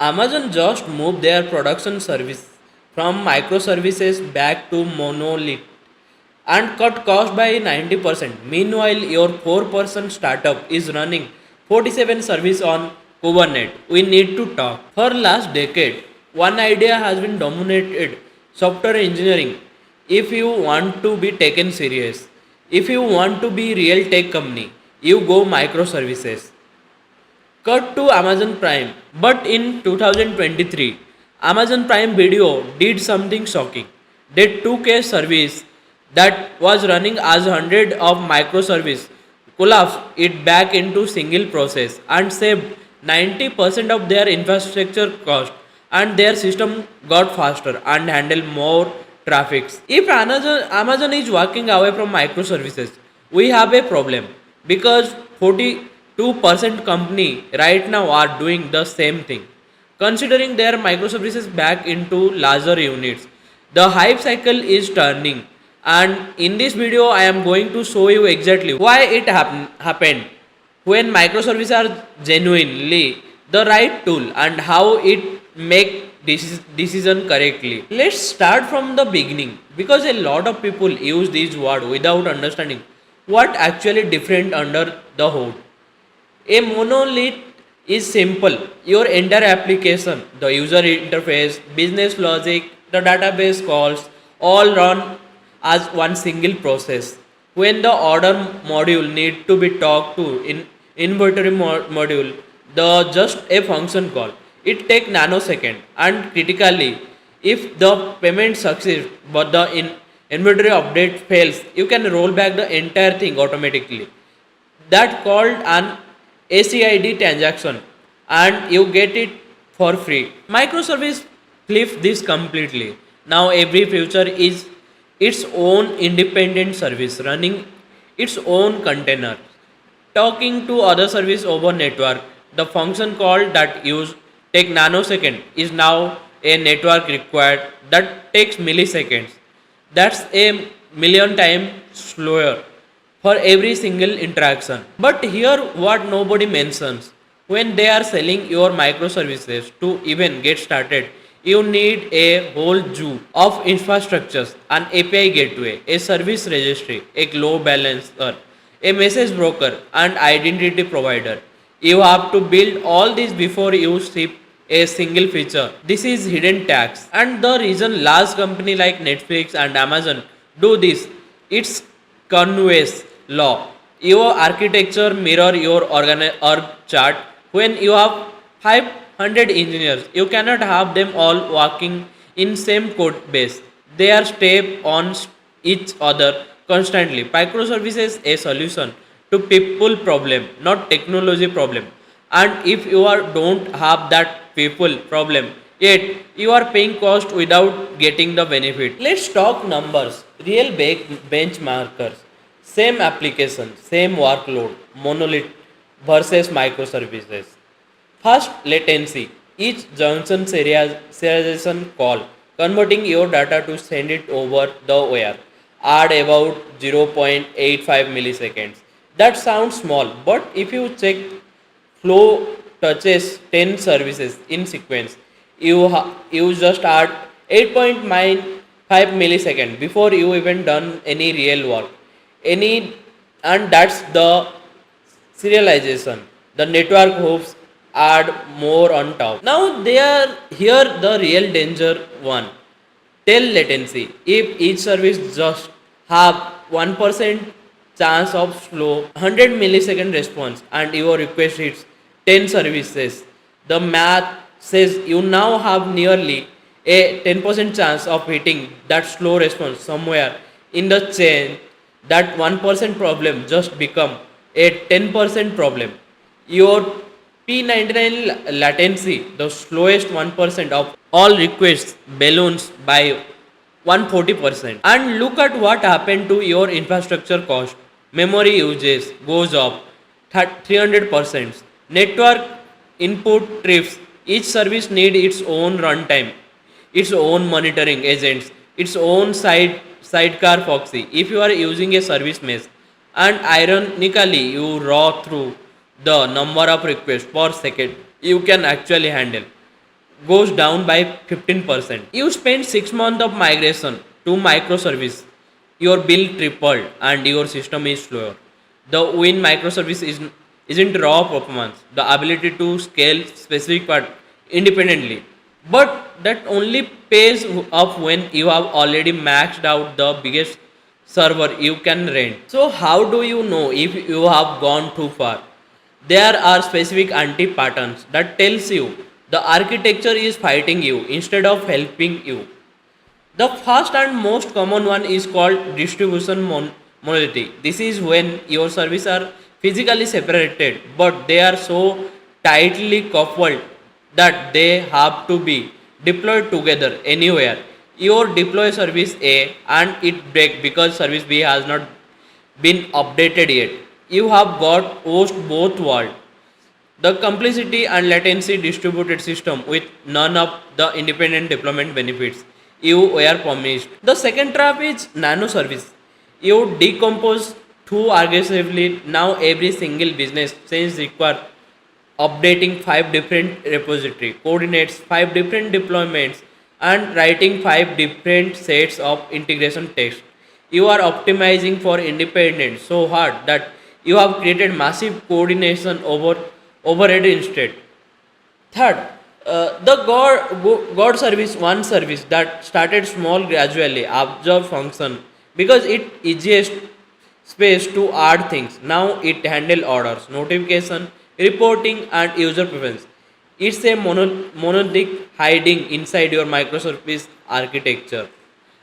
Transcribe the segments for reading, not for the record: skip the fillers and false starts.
Amazon just moved their production service from microservices back to monolith and cut cost by 90%. Meanwhile, your 4-person startup is running 47 service on Kubernetes. We need to talk. For last decade, one idea has been dominated software engineering. If you want to be taken serious, if you want to be real tech company, you go microservices. Cut to Amazon Prime. But in 2023, Amazon Prime Video did something shocking. They took a service that was running as hundred of microservice, collapsed it back into single process and saved 90% of their infrastructure cost, and their system got faster and handled more traffic. If Amazon is walking away from microservices, we have a problem because 42% company right now are doing the same thing. Considering their microservices back into larger units, the hype cycle is turning, and in this video I am going to show you exactly why it happened, when microservices are genuinely the right tool, and how it make decision correctly. Let's start from the beginning because a lot of people use these words without understanding what actually different under the hood. A monolith is simple. Your entire application, the user interface, business logic, the database calls all run as one single process. When the order module need to be talked to in inventory module, the just a function call. It take nanosecond, and critically, if the payment succeeds but the inventory update fails, you can roll back the entire thing automatically. That called an ACID transaction, and you get it for free. Microservice flips this completely. Now every feature is its own independent service running its own container, talking to other service over network. The function call that use take nanosecond is now a network required that takes milliseconds. That's a million times slower for every single interaction. But here what nobody mentions, when they are selling your microservices to even get started, you need a whole zoo of infrastructures, an API gateway, a service registry, a load balancer, a message broker, and identity provider. You have to build all this before you ship a single feature. This is hidden tax. And the reason large company like Netflix and Amazon do this, it's Conway's law. Your architecture mirror your org chart. When you have 500 engineers, you cannot have them all working in same code base. They are step on each other constantly. Microservices a solution to people problem, not technology problem. And if you are don't have that people problem, yet you are paying cost without getting the benefit. Let's talk numbers, real benchmarkers. Same application, same workload, monolith versus microservices. Fast latency. Each junction serialization call, converting your data to send it over the wire, add about 0.85 milliseconds. That sounds small, but if you check flow touches 10 services in sequence, you just add 8.95 millisecond before you even done any real work. Any and that's the serialization. The network hopes add more on top. Now they are here the real danger one. Tail latency. If each service just have 1% chance of slow 100 millisecond response and your request hits 10 services, the math says you now have nearly a 10% chance of hitting that slow response somewhere in the chain. That 1% problem just become a 10% problem. Your P99 latency, the slowest 1% of all requests, balloons by 140%. And look at what happened to your infrastructure cost. Memory usage goes up 300%. Network input trips. Each service need its own runtime, its own monitoring agents, its own sidecar proxy. If you are using a service mesh, and ironically you raw through the number of requests per second you can actually handle. goes down by 15%. You spend 6 months of migration to microservice, your bill tripled and your system is slower. The win microservice isn't raw performance, the ability to scale specific part independently. But that only pays up when you have already maxed out the biggest server you can rent. So how do you know if you have gone too far? There are specific anti-patterns that tells you the architecture is fighting you instead of helping you. The first and most common one is called distribution monolithy. This is when your services are physically separated, but they are so tightly coupled that they have to be deployed together anywhere. You deploy service A and it breaks because service B has not been updated yet. You have got host both worlds, the complexity and latency distributed system with none of the independent deployment benefits you were promised. The second trap is nano service. You decompose too aggressively. Now every single business change require updating 5 different repository coordinates, 5 different deployments, and writing 5 different sets of integration text. You are optimizing for independence so hard that you have created massive coordination overhead instead. Third, the God service, one service that started small gradually absorb function because it easiest space to add things. Now it handle orders, notification, reporting, and user preference. It's a monolithic hiding inside your microservice architecture.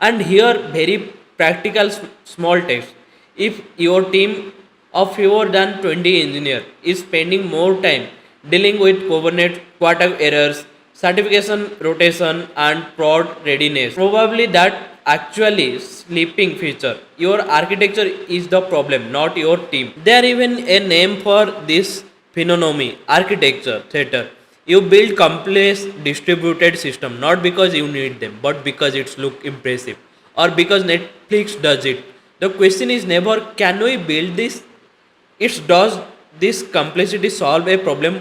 And here, very practical small text. If your team of fewer than 20 engineers is spending more time dealing with Kubernetes quarter errors, certification rotation, and prod readiness, probably that actually sleeping feature. Your architecture is the problem, not your team. There even a name for this phenomenon, architecture theater. You build complex distributed system not because you need them, but because it's look impressive or because Netflix does it. The question is never can we build this? It's does this complexity solve a problem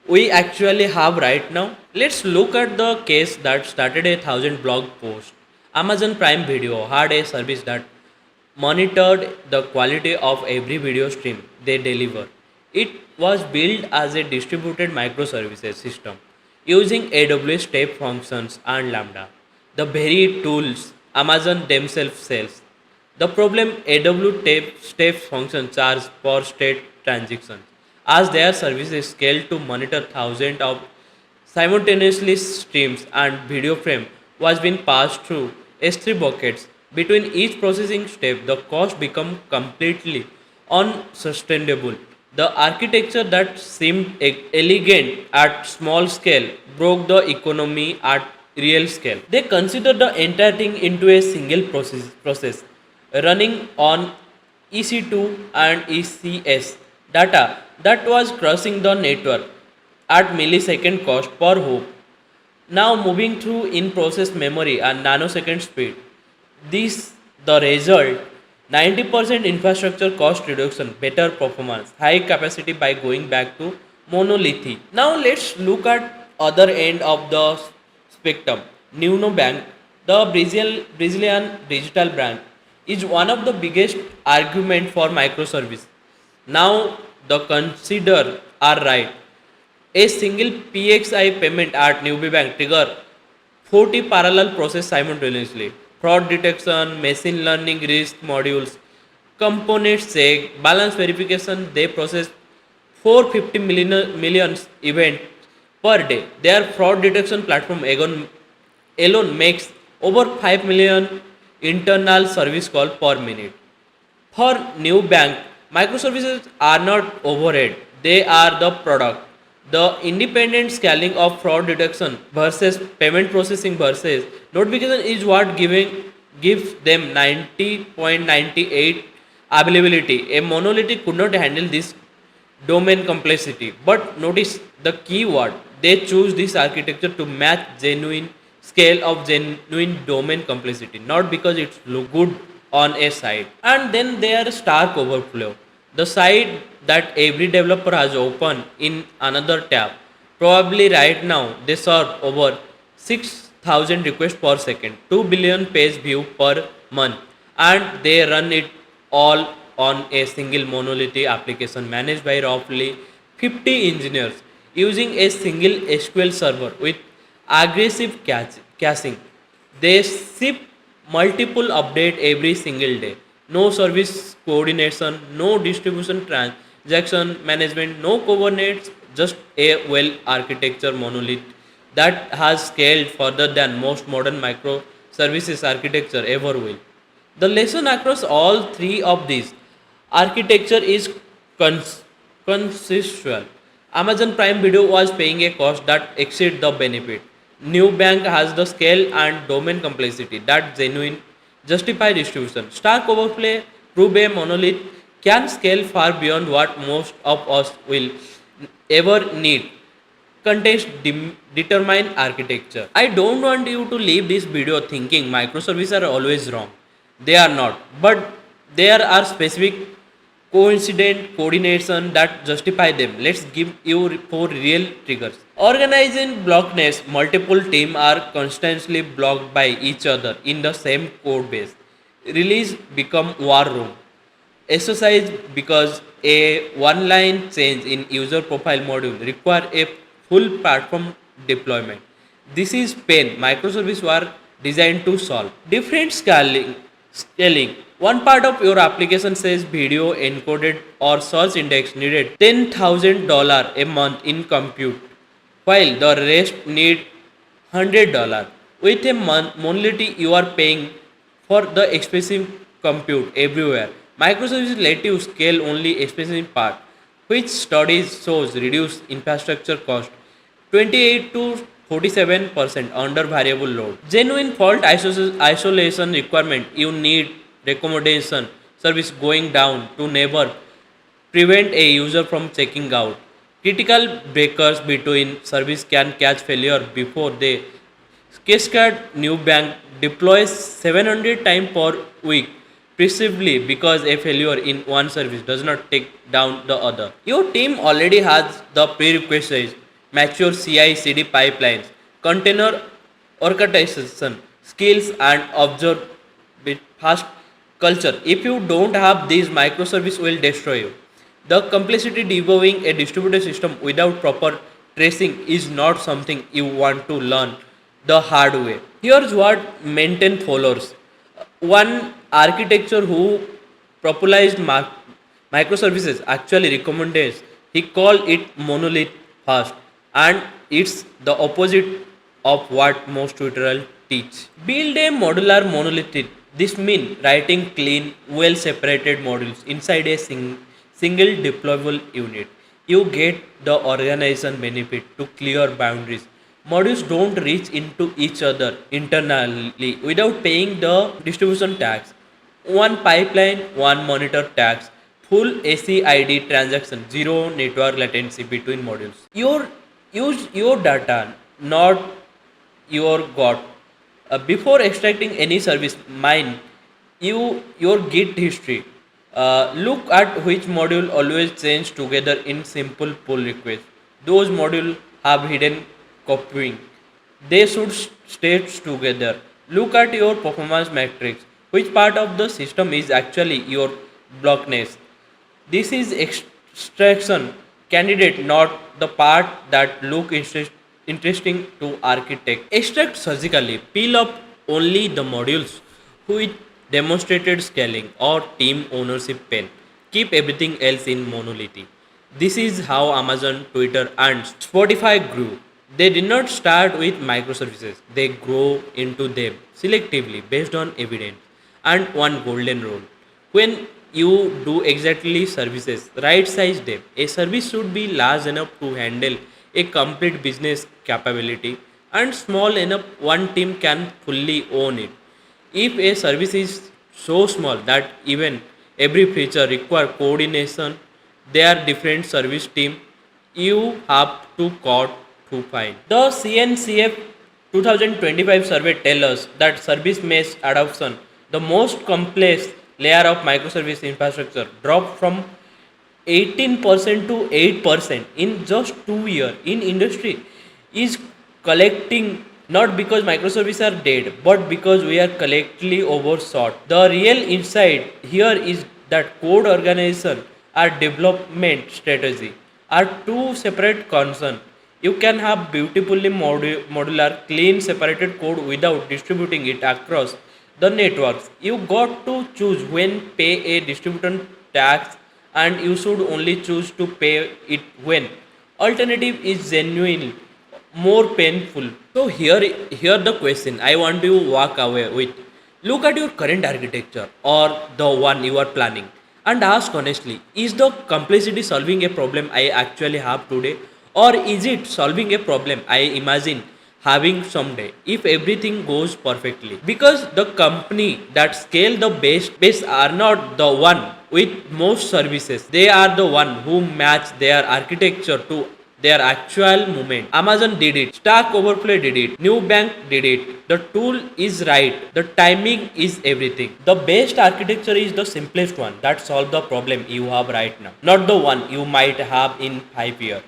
we actually have right now? Let's look at the case that started a thousand blog posts. Amazon Prime Video had a service that monitored the quality of every video stream they deliver. It was built as a distributed microservices system using AWS step functions and Lambda, the very tools Amazon themselves sells. The problem AWS step function charge per state transaction as their services scale to monitor thousands of simultaneously streams and video frame was being passed through S3 buckets. Between each processing step, the cost become completely unsustainable. The architecture that seemed elegant at small scale broke the economy at real scale. They considered the entire thing into a single process running on EC2 and ECS data that was crossing the network at millisecond cost per hop. Now moving through in-process memory and nanosecond speed. This the result 90% infrastructure cost reduction, better performance, high capacity by going back to monolithy. Now let's look at other end of the spectrum. Nubank, the Brazilian digital bank, is one of the biggest argument for microservice. Now the consider are right. A single PXI payment at Newbie Bank trigger 40 parallel process simultaneously. Fraud detection, machine learning risk modules, component check, balance verification, they process 450 millions events per day. Their fraud detection platform alone makes over 5 million internal service call per minute. For new bank, microservices are not overhead, they are the product. The independent scaling of fraud detection versus payment processing versus notification is what gives them 90.98 availability. A monolithic could not handle this domain complexity. But notice the keyword. They choose this architecture to match genuine scale of genuine domain complexity, not because it's look good on a site. And then there Stark Overflow, the site that every developer has open in another tab. Probably right now they serve over 6,000 requests per second, 2 billion page view per month, and they run it all on a single monolithic application managed by roughly 50 engineers using a single SQL server with aggressive caching. They ship multiple update every single day. No service coordination, no distribution transaction management, no Kubernetes, just a well architecture monolith that has scaled further than most modern microservices architecture ever will. The lesson across all three of these architecture is cons- consensual. Amazon Prime Video was paying a cost that exceed the benefit. Nubank has the scale and domain complexity that genuine justify distribution. Stack Overflow prove a monolith can scale far beyond what most of us will ever need. Context determine architecture. I don't want you to leave this video thinking microservices are always wrong. They are not. But there are specific coincident coordination that justify them. Let's give you four real triggers. Organizing blockness, multiple teams are constantly blocked by each other in the same code base. Release become war room exercise because a one line change in user profile module require a full platform deployment. This is pain microservices were designed to solve. Different scaling. One part of your application says video encoded or search index needed $10,000 a month in compute, while the rest need $100. With a monolith, you are paying for the expensive compute everywhere. Microservices let you scale only expensive part, which studies shows reduce infrastructure cost 28 to 47% under variable load. Genuine fault isolation requirement you need recommendation service going down to never prevent a user from checking out. Critical breakers between service can catch failure before they cascade. Nubank deploys 700 times per week precisely because a failure in one service does not take down the other. Your team already has the prerequisites, mature CI CD pipelines, container orchestration skills, and observe with fast culture. If you don't have these, microservice will destroy you. The complexity debugging a distributed system without proper tracing is not something you want to learn the hard way. Here's what maintain follows. One architecture who popularized microservices actually recommends he called it monolith first, and it's the opposite of what most tutorials teach. Build a modular monolith. This means writing clean, well separated modules inside a single deployable unit. You get the organization benefit to clear boundaries. Modules don't reach into each other internally without paying the distribution tax. One pipeline, one monitor tax, full ACID transaction, zero network latency between modules. Use your data, not your God. Before extracting any service, mine your Git history. Look at which module always change together in simple pull request. Those modules have hidden copying. They should stay together. Look at your performance metrics. Which part of the system is actually your blockness? This is extraction candidate, not the part that look interesting to architect. Extract surgically. Peel up only the modules with demonstrated scaling or team ownership pen. Keep everything else in monolith. This is how Amazon, Twitter, and Spotify grew. They did not start with microservices, they grow into them selectively based on evidence. And one golden rule, when you do exactly services, right size them. A service should be large enough to handle a complete business capability and small enough one team can fully own it. If a service is so small that even every feature require coordination, they are different service team you have to code to find. The CNCF 2025 survey tells us that service mesh adoption, the most complex layer of microservice infrastructure, dropped from 18% to 8% in just 2 years in industry is collecting, not because microservices are dead but because we are collectively overshot. The real insight here is that code organization and development strategy are two separate concerns. You can have beautifully modular, clean, separated code without distributing it across the networks. You got to choose when pay a distribution tax, and you should only choose to pay it when alternative is genuine more painful. So here the question I want you to walk away with. Look at your current architecture or the one you are planning and ask honestly, is the complexity solving a problem I actually have today, or is it solving a problem I imagine having someday if everything goes perfectly? Because the company that scale the best are not the one with most services, they are the one who match their architecture to their actual movement. Amazon did it, Stack Overflow did it, Nubank did it. The tool is right, the timing is everything. The best architecture is the simplest one that solves the problem you have right now, not the one you might have in 5 years.